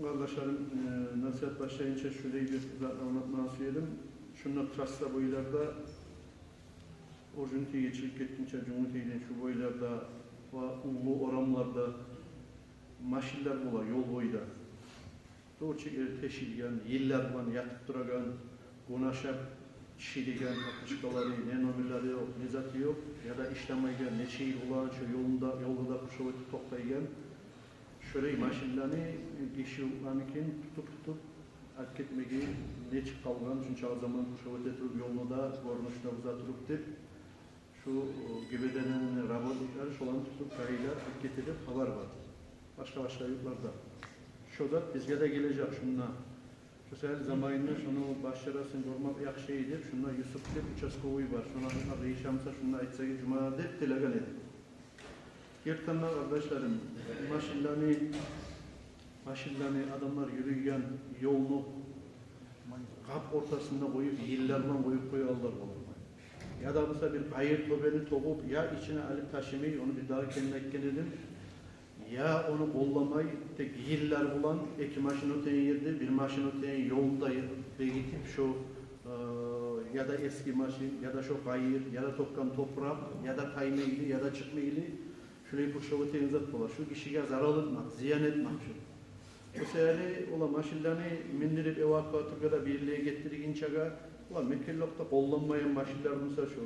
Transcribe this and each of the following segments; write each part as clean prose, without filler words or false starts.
Kardeşlerim, nasihat başlayınca şöyle bir anlatmak istedim. Şunlar trasta boylarda Orjunti'ye geçirip gittince Cumhuriyet'in şu boylarda ve ulu oramlarda maşinler bola, yol boyda. Doğru çekeri teşilgen, yıllar bulan yatıp duragan, gunaşap, şiligen, akışkaları, ne nomirleri yok, ne zatı yok, ya da işlemaygen, ne şey bulan, şu yolda kuşaveti toktaygen, şöyle maşinlerini, işyurlarınken tutup, ark etmegi, ne çık kalgan, çünkü o zaman kuşaveti turup yolunda, görünüşte uzatırıp deyip, şu gebedenen rabotlikleri şolan tutup, kayıyla ark getirip haber var. Başka yurtlarda. Şurada bizge de gelecek şunla. Şu sel zamanında şunu başarasın görmek yaxşı edip, şunla Yusuf deyip uçaskovuy var. Şuna reyşamsa şunla etsegi cuma deyip dilegan edip. Yertanlar kardeşlerim, maşinlerini adamlar yürüyen yolunu kap ortasında koyup, yıllarla koyup koyarlar. Ya da mesela bir bayır tobeni tokup, ya içine alıp taşımayı, onu bir daha kendine edelim. Ya onu kollamayı, tek yıllar bulan, iki maşın öteyin yerde, bir maşın öteyin yolda gidip şu ya da eski maşin, ya da şu bayır, ya da topkan toprak, ya da kaymeyli, ya da çıkmaylı, şurayı kuşağı öteyin zat bular. Şu kişiye zarar etmek, ziyan etmek şu. Bu sebeple ola maşinlerini mindirip evakuatörde birliğe getiriginçe ola mekellokta kullanmayan maşinler olsa şu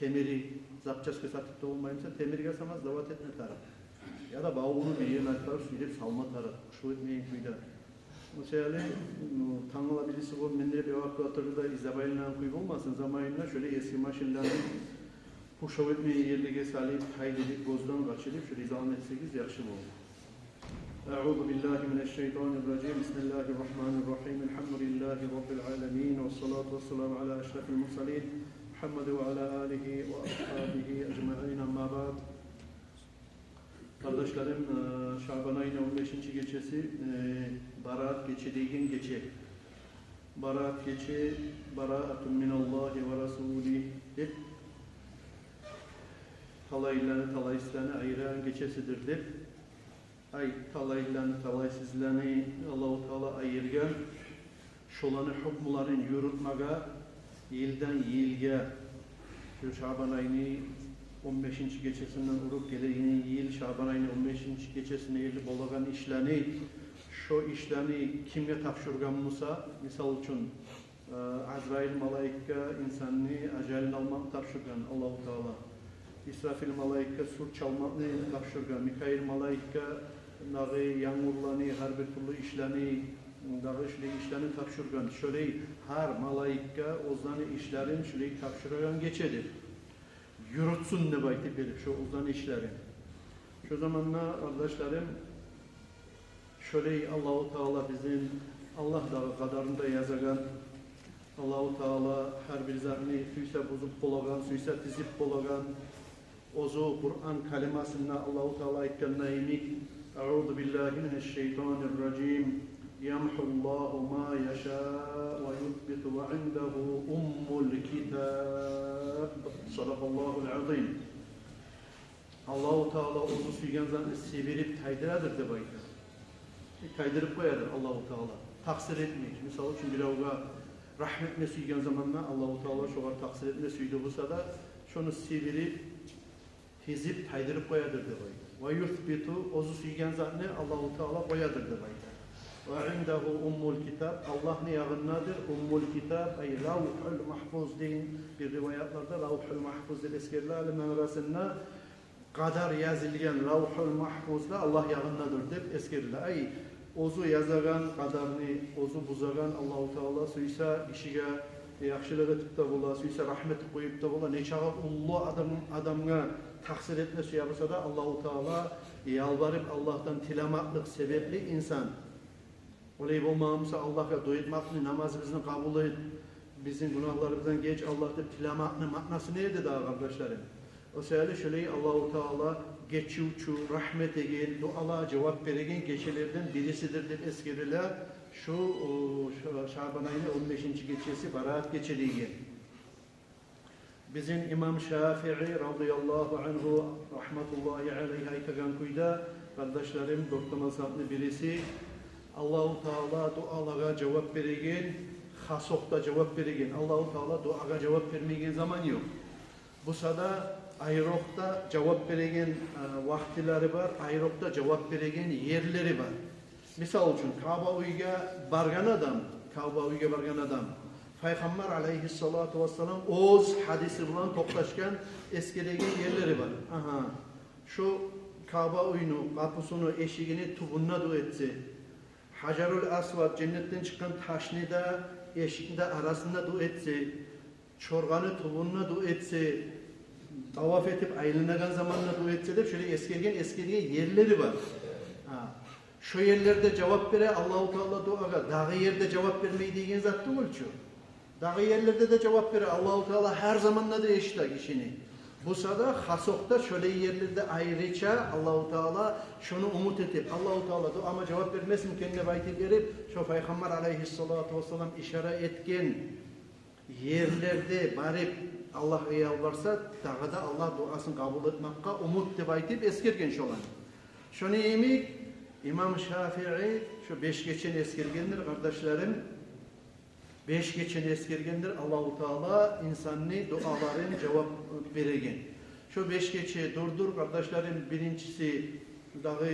temiri, zapçaskı satıp da olmayınca temiri gelsemez davat etme taraf. Ya da bağını bir yerine atar, sürüp salma taraf, kuşu etmeyin kuyda. Mesela tanrıla birisi bu mindirip evakuatörü da izabayla kuyup olmasın zamanında şöyle eski maşinlerini kuşu etmeyi yerlige salip, kaydedip, gözden kaçırıp şöyle izah etseniz yaxşı olur. أعوذ بالله من الشيطان الرجيم بسم الله الرحمن الرحيم الحمد لله رب العالمين والصلاة والسلام على أشرف المرسلين محمد وعلى آله وأصحابه أجمعين أما بعد. Kardeşlerim, Şaban ayının 15. gecesi Baraat Gece dediğin gece. Baraat Gece, Baraatun minallahi ve Rasulih deyip talaylarını, talaysızlarını ayıran gecesidir deyip talaylarını, talaysızlarını Allah-u Teala ayırgan şolanı hukmuların yürütmeye yıldan yılga şu Şaban ayını 15. gecesinden urup geleyini yıl Şaban ayının 15. gecesine yıl bolagan işlerini şu işlerini kimge tapşırgan Musa misal için Azrail malaika insanını acelini almak tapşırgan Allah-u Teala. İsrafil malaika sur çalmakını tapşırgan. Mikail malaika nağı yağmurlarını her bir türlü işlerini işlerini tapşırgan. Şöyle her malaika ozanı işlerin şöyle tapşırgan geçedir. Yürütsün ne baytip edip şu uzan işleri. Şu zamanla kardeşlerim şöyle Allah-u Teala bizim Allah dağı kadarında yazagan Allah-u Teala her bir zatını süyse bozup bolagan, süyse dizip bolagan ozu Kur'an kalimasında Allah-u Teala ayetkenine inik Euzu billahi mineşşeytanirracim Yamhullahu ma yasha ve yuthbitu ve indehu ummul kitab. Sadakallahu'l azim. Allah-u Teala ozu suygan zanı sevirip taydıradır de bayda. Taydırıp koyadır Allah-u Teala. Taksir etmeyik. Misal için bir avga rahmetine suygan zamanla Allah-u Teala şoğar taksir etme suydu bulsa da şunu sevirip tezip taydırıp koyadır de bayda. Ve yuthbitu ozu suygan zanı Allah-u Teala koyadır de bayda. Ve indehu ummul kitab. Allah ne yağınnadır? Ummul kitab ay lavhul mahfuz deyin. Bir rivayatlarda lavhul mahfuz del eskerli alimler arasında kadar yazılgan lavhul mahfuzda Allah yağınnadır deyip eskerli. Ay ozu yazagan kadarını, ozu buzagan Allah-u Teala suysa kişiye yaxşılığı etip de bola, suysa rahmeti koyup da bola, ne çağı ullu adamına taksir etme suyabısa da Allah-u Teala yalvarıp Allah'tan tilamaklık sebepli insan. Olay olmamsa Allah'a doyutmakını, namazımızı kabul et, bizim günahlarımızdan geç Allah'ta tilamakını manası neydi daha kardeşlerim? O sebeple şöyle Allah-u Teala geçiuçu, rahmet egen, duala cevap veregen gecelerden birisidir deyip eskeriler. Şu Şaban ayının 15. gecesi Baraat geceliği. Bizim İmam Şafii radıyallahu anhu rahmetullahi aleyhi aytagan kuyda kardeşlerim 4 mazhablı birisi Allahu Teala dualara cevap beregen, hasokta cevap beregen. Allahu Teala duaga cevap vermegen zaman yok. Bu sada ayrokta cevap beregen vaktileri var, ayrokta cevap beregen yerleri var. Misal üçün Kaaba uyga bargan adam, Peygamber aleyhissalatu vesselam oz hadisi bilan toqtashgan eskeregen yerleri var. Aha, şu Kaaba uyunu, kapısını, eşigini tubunna du etse, Hajarul Aswad cennetten çıkan taşını da eşikinde arasında du etse, çorganı tubunna du etse, tavaf etip ayrılagan zamanla du etse de şöyle eskergen yerleri var. Ha. Şu yerlerde cevap vere Allahu Teala duaga, dağı yerde cevap vermeyi degen zat değil şu. Dağı yerlerde de cevap vere Allahu Teala her zamanla da eşitler kişini. Bu sada hasokta şöyle yerlerde ayrıca Allahu Teala şunu umut edip Allahu Teala duama cevap vermesin kendine baytip verip şu Peygamber aleyhissalatu vesselam işaret etken yerlerde barip Allah'a yalvarsa dağda Allah duasını kabul etmekka umut de baytip eskergen şolan. Şunu yemek İmam Şafii şu 5 geçen eskergendir kardeşlerim. 5 geçen eskergendir Allahu Teala insanni duaların cevap veregen. Şu 5 geçe durdur kardeşlerim, birincisi dağı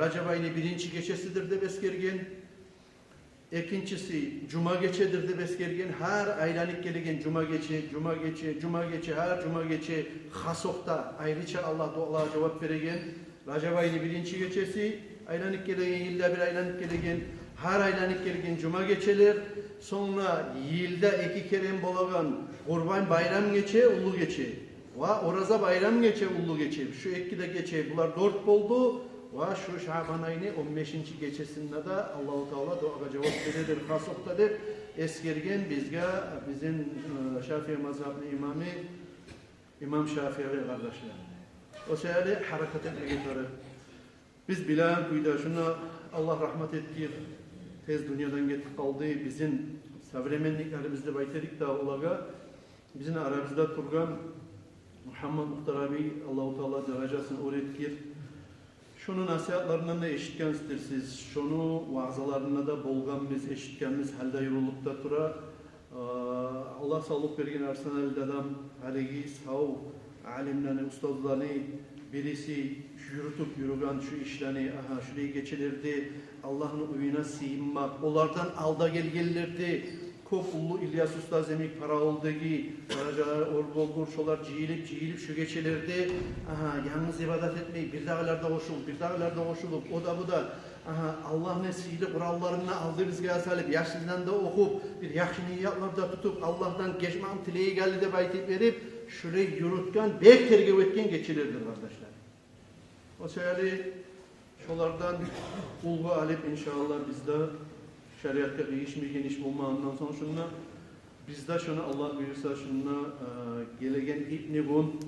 Recep ayının birinci geçesidir de eskergen. İkincisi Cuma geçedir de eskergen. Her aylanık gelegen Cuma geçe, her Cuma geçe hasokta ayrıca Allah dualara cevap veregen. Recep ayının birinci geçesi, aylanık gelegen, yılda bir aylanık gelegen, her aylanık gelegen Cuma geçeler. Sonra yılda 2 kere bolagan Kurban bayram geçe, ulu geçe. Ve Oraza bayram geçe, ulu geçe. Şu 2 de geçe. Bunlar 4 oldu. Ve şu Şaban ayının 15. geçesinde de Allah-u Teala duaga cevap verir, hasoktadır. Eskergen bizge, bizim Şafii mazhabının imamı, İmam Şafii kardeşler. O sebeple hareket etmeye getirdi. Biz bilen kuyda şuna Allah rahmet ettir. Tez dünyadan getip kaldı. Bizim savremenliklerimizde bayterik da olaga bizim aramızda turgan Muhammed Muhtar abi Allah-u Teala derecesini öğretkir. Şunu nasihatlarından da eşitkenizdir siz. Şunu vazalarına da bolganımız, eşitkenimiz halde yürürlükte tura. Allah sağlık vergen arsenal dadam, haligi sağ alimlerini, ustazlarını birisi yürütüp yürügen şu işlerini, aha şuraya geçilirdi, Allah'ın uyuna sığınmak, onlardan alda gelirdi. Kopullu İlyas Ustaz emik para oldu ki, paracalar, orgolgur, şolar ciyilip şu geçilirdi. Aha, yalnız ibadet etmeyi, bir dağlarda koşulup, o da bu da, aha, Allah'ın sihirli kurallarını aldı bizge asalip, yaşından da okup, bir yaxşı niyatlarda tutup, Allah'tan geçmem tileği geldi de baytip verip, şurayı yürütken, bek tergev etken geçilirdir kardeşler. O sebeple şolardan bulgu alıp inşallah bizde şeriatta değişmeyen iş bulmağından sonra şunla bizde şunu Allah buyursa şunla gelegen İbn-i Gun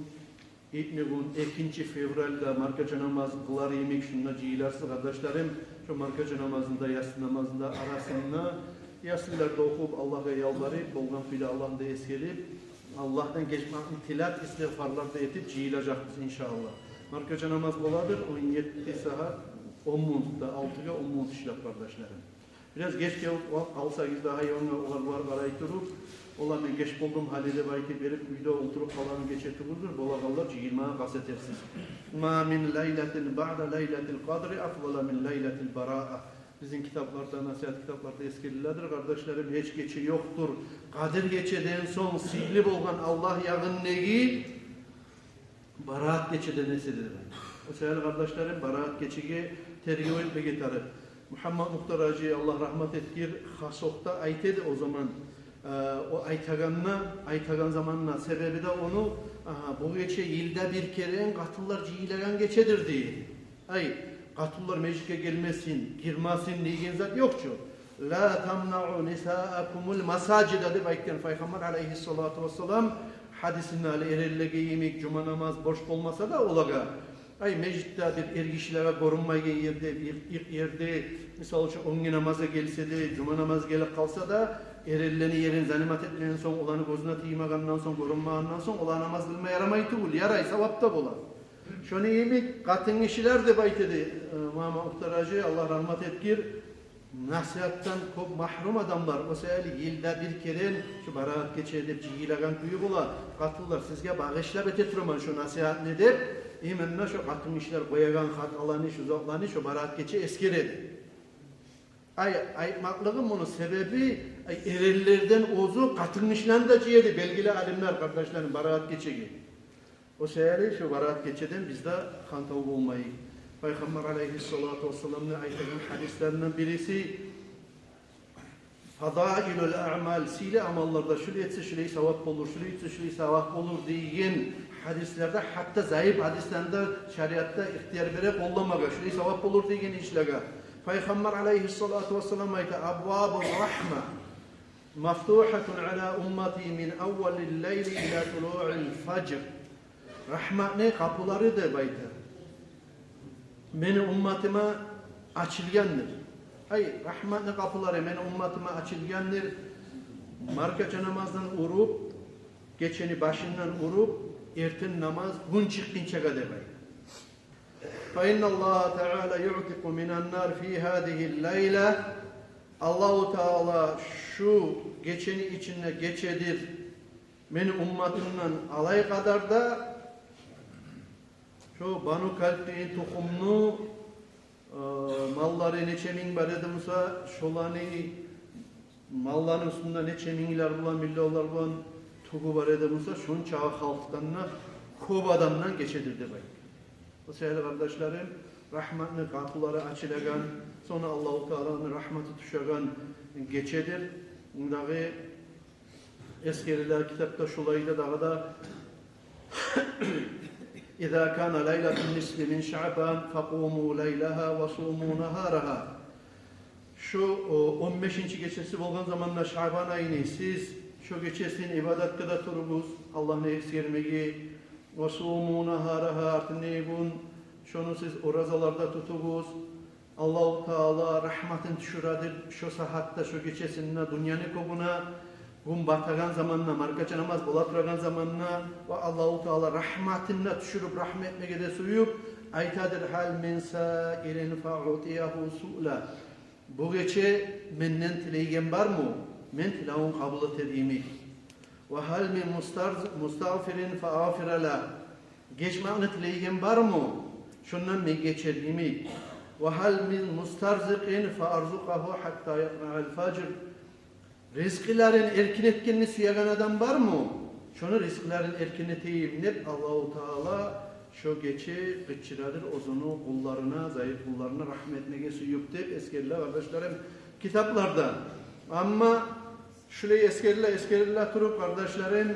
2. fevralda markaca namaz kılar yemek şunla ciyilersiz kardeşlerim şu markaca namazında yatsı namazında arasında yatsılarda okup Allah'a yalvarıp bolgan fili Allah'ın da eskelip Allah'tan geçmek tilat istiğfarlar da etip ciyilecektir inşallah. Markaca namaz oladır 17 saat 10 minutta 6'ga 10 minut işlep kardeşlerim. Biraz geç kalsayız daha iyi onlar karayı durup, onlarla geç buldum halde baytip verip, uyda oturup kalanı geçirtiyordur, bolagallar cihilmaya gazetersiz. Ma min leyletil ba'da leyletil kadri afdala min leyletil bara'a. Bizim kitaplarda, nasihat kitaplarda eskililerdir. Kardeşlerim hiç geçi yoktur. Kadir geçeden son sihlib olgan Allah yağın neyi? Baraat geçeden nesidir? O sebeple kardeşlerim baraat geçigi tergiv etme getirir. Muhammed Muhtar Hacı Allah rahmet etkir hasokta aytedi o zaman o aytagan zamanına sebebi de onu bu geçe yılda bir kere katıllar ciyileyen geçedir diye. Ay katıllar meclise gelmesin, girmesin diyen zat yokçu. La tamna'u nisa'akumul masacida de baytken Peygamber aleyhissalatu vesselam hadisinde erelle yemek cuma namaz boş olmasa da olaga. Ay meclitte bir ergişlere korunmaygen yerde, ilk yerde, misal için 10 namaza gelse de, cuma namaz gelip kalsa da, erelleni yerin zanimat etmeyen son, olanı gözüne tıymagandan son, korunmağından son, ola namaz kılma yaramayı tuğul, yaray, sevapta bolar. Şunu yemek, katın işler de baytedi, Muhammed Muhtar Hacı, Allah rahmet etkir, nasihattan çok mahrum adamlar. O seyli yılda bir kere şu baraat geçer dep jiyilagan kuyu bola. Katıllar sizge bağışlap ete turman şu nasihat ne dep. Hemen şu katın işler koyagan hatalarını, şu zatlarını şu baraat geçe eskeredi. Aytmaklığım onun sebebi erellerden ozu katın işlerini de ciyedi. Belgili alimler kardeşlerim baraat geçegi. O seyli şu baraat geçeden bizde kantav olmayı. Peygamber aleyhissalatu vesselam'ın aytgan hadislerinden birisi fadailul a'mal sile amallarda şunu etse şunu sevap olur, şunu etse şunu sevap olur diyen hadislerde hatta zayıf hadislerinde şeriatta ihtiyar verip ollamaga şunu sevap olur diyen işlege. Peygamber aleyhissalatu vesselam ayta abwabur rahma maftuhatun ala ummati min evvelil leyli ila tulu'il fajr. Rahmetine kapıları bayta. Benim ummatıma açılgandır. Hayır, rahmetli kapıları benim ummatıma açılgandır. Markaça namazdan urup, geçeni başından urup, erten namaz gün çıkınca kadar bayır. فَاِنَّ اللّٰهَ تَعَالَى يُعْتِقُ مِنَ النَّارِ ف۪ي هَذِهِ اللَّيْلَةِ Allah-u Teala şu geçeni içinde geçedir. Benim ummatımdan alay kadar da şu Banu Kalp'in tohumlu malları neçe min var edimse şolani malların üstünde neçe minler bulan, milyonlar bulan tuğu var edimse şun çağı halktanına kov adamdan geçedir demek. O sevgili kardeşlerim, rahmetli kapıları açılagan, sonra Allah-u Teala'nın rahmeti düşagan geçedir. Dağı eskeriler kitapta şulayda dağı da İzâ kâne leyletun nisfi min şa'ban fekûmû leyleha ve sûmû nehâreha. Şu 15. gecesi olgan zamanla Şaban ayını siz şu gecesinin ibadette de turunuz. Allah'ın eskermeyi ve sûmû nehâreha artınnegun. Şunu siz orazalarda tutunuz. Allah-u Teala rahmetin düşüradır. Şu sahatta şu gecesinde dünyanın kobuna gün batagan zamanla, markaça namaz bolaturagan zamanla ve Allah-u Teala rahmetinle düşürüp rahmetine gede suyup aytadır hal min sairin fa'utiyahu su'la. Bu gece menden tileygen var mı? Men tilawun kabul edeyim. Ve hal min mustağfirin fa'afirala. Geçmağını tileygen var mı? Şundan mi geçerdim? Ve hal min mustarzikin fa'arzukahu hatta yaqna'al fajr. Rizkilerin erkin etkenini suyagan adam var mı? Şunu rizkilerin erkin eteyim. Hep Allah-u Teala şu geçi gıççıradır ozunu kullarına, zayıf kullarına rahmetine suyup deyip eskerler kardeşlerim kitaplarda. Ama şurayı eskerler turup kardeşlerin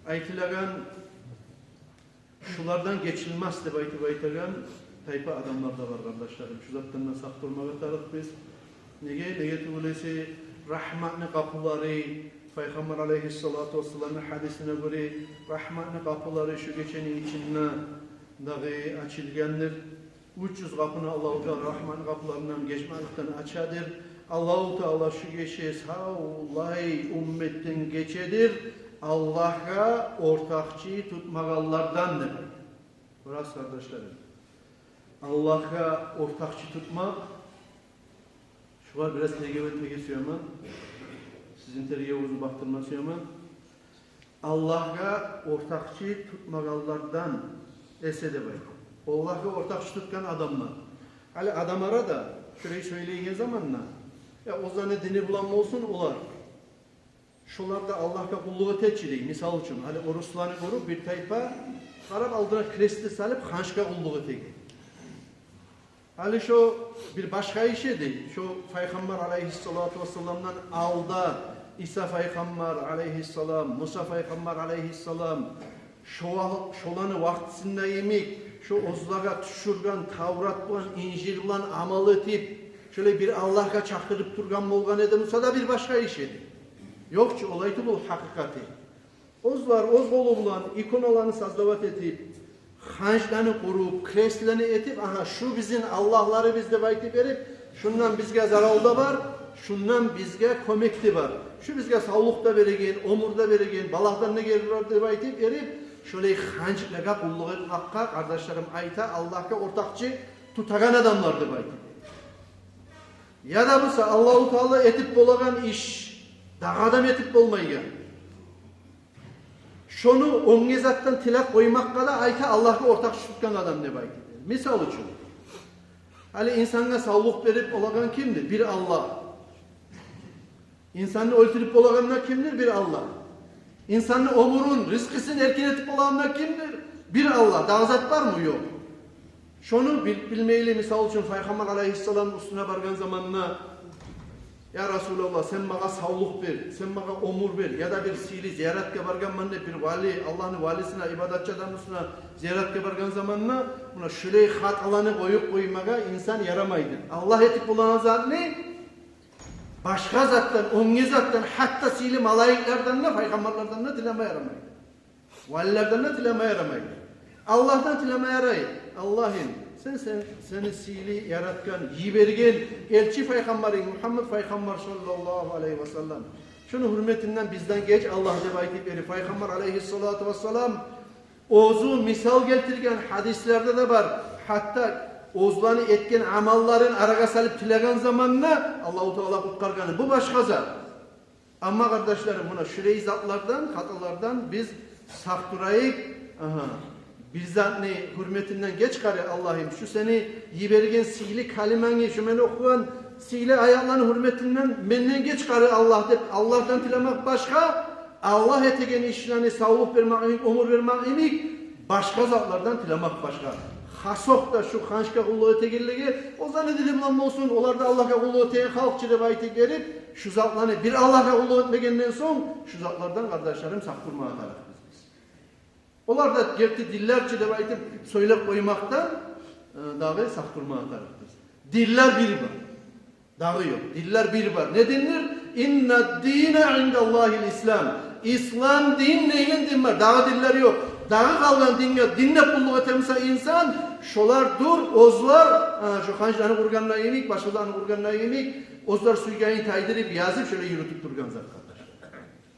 aytilagan şulardan geçilmez de baytıgan tayfa adamlar da var kardeşlerim. Şu zattan saf durmağa tarık biz. Nege tuğlesi rahmetli kapıları Peygamber aleyhissalatu vesselam'ın hadisine göre rahmetli kapıları şu geçenin içinde dağı açılgandır. 300 kapını Allah-u Teala rahmetli kapılarından geçmekten açadır. Allah-u Teala şu geçe sağlay ümmetten geçedir. Allah'a ortakçı tutmagallardandır. Burası kardeşlerim. Allah'a ortakçı tutmak şu var biraz tegevetme geçiyor ama sizin teriyevuzu baktırması ama Allah'a ortakçı tutmagallardan esede bay. Allah'a ortakçı tutkan adamlar. Hani adamlara da şurayı söyleyen zamanla o zaman dini bulanma olsun olar. Şular da Allah'a kulluğu teçhidi. Misal için hani o Ruslan'ı korup bir tayfa Arap aldığına kresti salıp hanşka kulluğu teçhidi. Hali şu bir başka işedi. Şu Peygamber aleyhissalatu vesselam'dan alda İsa Peygamber aleyhissalam, Musa Peygamber aleyhissalam şolanı vaktisinde yemek, şu ozlaga düşürgen Tavrat bulan, İncil bulan amal etip şöyle bir Allah'a çakırıp durgan bolgan edemse da bir başka işedi. Yok ki olaydı bu hakikati. Ozlar, oz bolu bulan, ikonalarını sazlavat etip hançlarını kurup, kreslerini etip, aha şu bizim Allah'ları bizde baytip verip, şundan bizge zaralda var, şundan bizge komekti var. Şu bizge sağlıkta veregen, omurda veregen, balaklarını gelip baytip verip, şöyle hançlığa kulluğu hakka, kardeşlerim ayta Allah'a ortakçı tutagan adamlardı baytip. Ya da bulsa Allah-u Teala etip bolagan iş dağı adam etip bolmaygan. Şonu onge zattan tilak koymakka da ayta Allah'a ortak tutkan adam dep aytdı. Misal üçün. Hali insanga sağlık berip bolagan kimdir? Bir Allah. İnsanı öldürüp bolaganlar kimdir? Bir Allah. İnsanı omurun, rızkısını erkin etip bolaganlar kimdir? Bir Allah. Daha zat var mı? Yok. Şonu bilmeyli misal üçün Peygamber aleyhisselam üstüne bargan zamanına ya Resulallah sen bana sağlık ver, sen bana omur ver ya da bir sili ziyaretke bargan manne bir vali, Allah'ın valisine, ibadatçı adamısına ziyaretke bargan zamanına buna şöyle hat alanı koyup koymaga insan yaramaydı. Allah etip bulanan zat ne? Başka zattan, onge zattan, hatta sili malayiklerden de, peygamberlerden de dileme yaramaydı. Valilerden de dileme yaramaydı. Allah'tan dileme yarayı. Allah'ın seni sili yaratkan, yibergen elçi peygamberin Muhammed peygamber sallallahu aleyhi ve sellem. Şunu hürmetinden bizden geç Allah dep aytip beri peygamber aleyhissalatu vesselam ozu misal keltirgen hadislerde de var. Hatta ozlarını etken amalların araga salıp tilegen zamanına Allah-u Teala kutkarganı. Bu başka zat. Ama kardeşlerim buna şurey zatlardan, katılardan biz sakturayıp bir zat ne hürmetinden geç karı Allah'ım şu seni yibergen sili kalimeni şu meni okuyan sili ayaklarının hürmetinden benden geç karı Allah dep Allah'tan dilemek başka Allah etegen işlerini sağlık vermek, umur vermek başka zatlardan dilemek başka. Hasok da şu hanşka kulluğu etegelligi o zaman dedim lan olsun onlar da Allah'a kulluğu etegen halkçı dep aytıp verip şu zatlarını bir Allah'a kulluğu etmegenden son şu zatlardan kardeşlerim sakkurmaya taraf. Onlar da gerçi dillerce de aytıp söylep koymaktan dağı sakturmaya tarafdır. Diller bir var. Dağı yok. Diller bir var. Ne denir? İnna dine indallahil İslam. İslam din neyin din var. Dağı diller yok. Dağı kalgan dinle pulluk etemse insan şolar dur, ozlar şu hançlarını kurganına yenik, başkalarını kurganına yenik, ozlar suygayını taydırıp yazıp şöyle yürütüp durgan zatkatlar.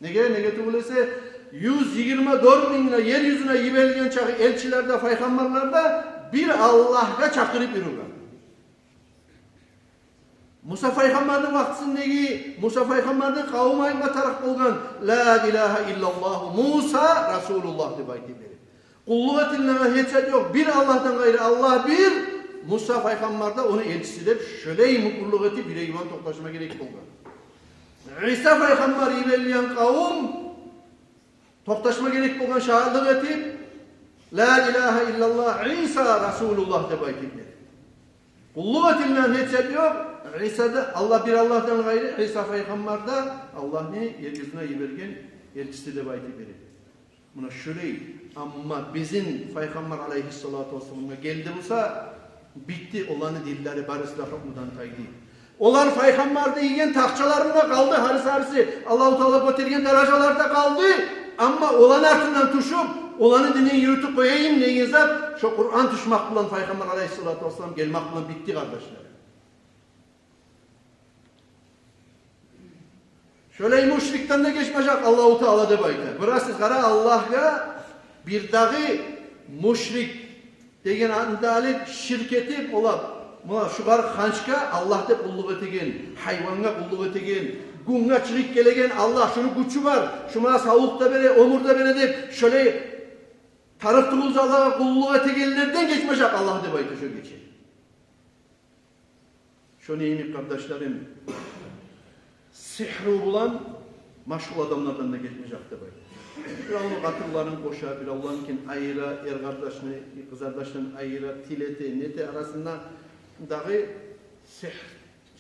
Ne getibulese 124 bin yeryüzüne yibelgen çakı elçilerde, peygamberlerde bir Allah'a çakırıp yürüyor. Musa peygamberin vaktisindeki Musa peygamberin kavmi ayında taraf olgan La ilahe illallah Musa Resulullah diye aytıyor. Kulluk etilmeme hiç yok. Bir Allah'tan gayrı Allah bir. Musa peygamber de onu elçisi de şöyle mi kulluk etip bir iman toplaşma gerek olgan. İsa peygamber yibelgen kavim toplaşma gerek olan şahitlik etip La ilahe illallah İsa Resulullah diye aytıyor. Kulluk etilmem hiç yok. İsa'da Allah bir Allah'tan gayrı İsa peygamber de Allah ne yeryüzüne yibergen elçisi de aytıyor. Buna şöyle ama bizim peygamber aleyhissalatu vesselam'a geldi olsa bitti olanı dilleri barısla hukmudan taydı. Onlar peygamber deyigen takçalarında kaldı harisi Allah-u Teala götürgen derecelarda kaldı ama olan artından tuşup olanı dinin yürütüp koyayım ne yazıp şu Kur'an tuşmak bulan peygamber aleyhissalatu vesselam gelmek bulan bitti kardeşler. Şöyle müşrikten de geçmeyecek Allah-u Teala de baydı. Burası kara Allah'a bir dağı müşrik degen andalik şirketi olab. Mına şu kadar hançka Allah de kulluk etegen, hayvanga kulluk etegen, gunga çirik gelegen Allah şunu gücü var. Şuna sağlık da bere, omur da bere deyip şöyle tarif tutuluz Allah'a kulluk etegenlerden geçmeyecek Allah de baydı şöyle geçer. Şunu yeni kardeşlerim sihru bulan maşhur adamlardan da geçmeyecek de böyle. Bir Allah'ın katırların koşa, bir Allah'ın ayıra, er kardeşini, kız kardeşinin ayıra, tileti, neti arasında dahi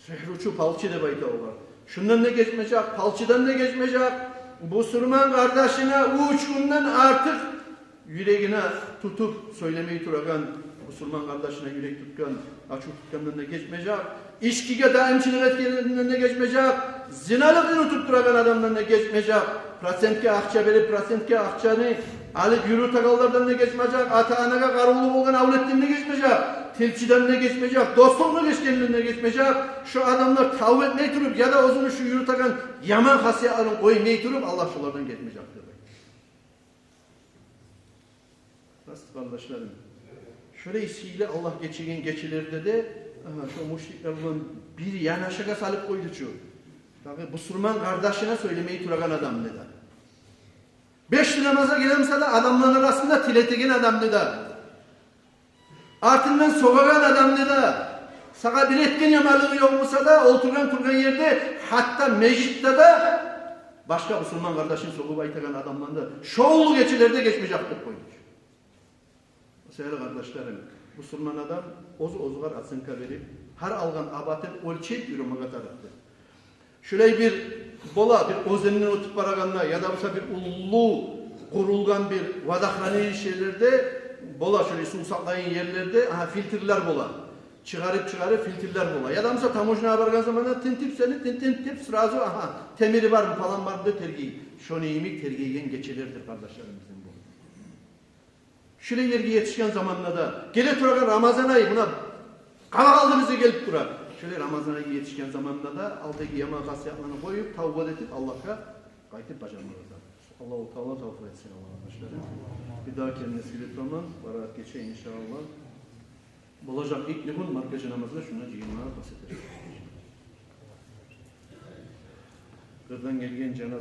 sihruçu palçı de bayta olur. Şundan ne geçmeyecek, palçıdan ne geçmeyecek, bu Sürman kardeşine uçkundan artık yüreğine tutup söylemeyi turagan, bu Sürman kardeşine yürek tutkan, açık tutkandan da geçmeyecek. İşkiga daimçilik etkilerinden de geçmeyecek, zinalıkını tutturagan adamdan da geçmeyecek, prosentke akça verip prosentke akçanı alıp yürü takallardan da geçmeyecek, ata-anaga karulu olgan avlettiğinde geçmeyecek, tilçiden de geçmeyecek, dostluğunu geçkenliğinde geçmeyecek, şu adamlar tavuk etmeyi turup ya da ozunu şu yürü takan yaman hasiyatlarını koymayı turup Allah şulardan geçmeyecek. Nasıl kardeşlerim? Şöyle isiyle Allah geçirgen geçilerde de Aha, şu müşrikler bunun bir yanaşıga salıp koydu şu. Tabi Müslüman kardeşine söylemeyi turagan adam ne der? 5 namaza gelemse de adamların arasında tiletegen adam ne der? Artından soğugan adam ne der? Saka bir etken yamalığı yokmasa da oturgan yerde hatta meclitte de başka Müslüman kardeşin soğup aytagan adamlarında şoğlu geçilerde geçmeyecektir koymuş. Sevgili kardeşlerim, Müslüman adam ozgar atsınka verip her algan abatın ölçek yürümeye tarafta. Şöyle bir bola, bir ozenini otup baraganlar ya da bir ulu kurulgan bir vadakhani şeylerde bola şöyle su saklayın yerlerde filtreler bola. Çıkarıp filtreler bola. Ya da mesela tamojnaya bargan zamanda tintip sırası temiri var mı falan var mı tergiyi. Şunu yemek tergiyen geçilirdir kardeşlerimizin bu. Şöyle yerge yetişken zamanla da gele turagan Ramazan ayı buna kala kaldı bize gelip durar. Şöyle Ramazan ayı yetişken zamanla da aldaki yama kasiyatlarını koyup tavbat edip Allah'a kayıtıp bacağımızda. Allah-u Teala tavfı etsin arkadaşlarım. Bir daha kendine silet olmaz. Varat geçeyim inşallah. Bulacak ilk nüfun markacı namazda şuna cihimlara bahseder. Kırdan gelgen cenaze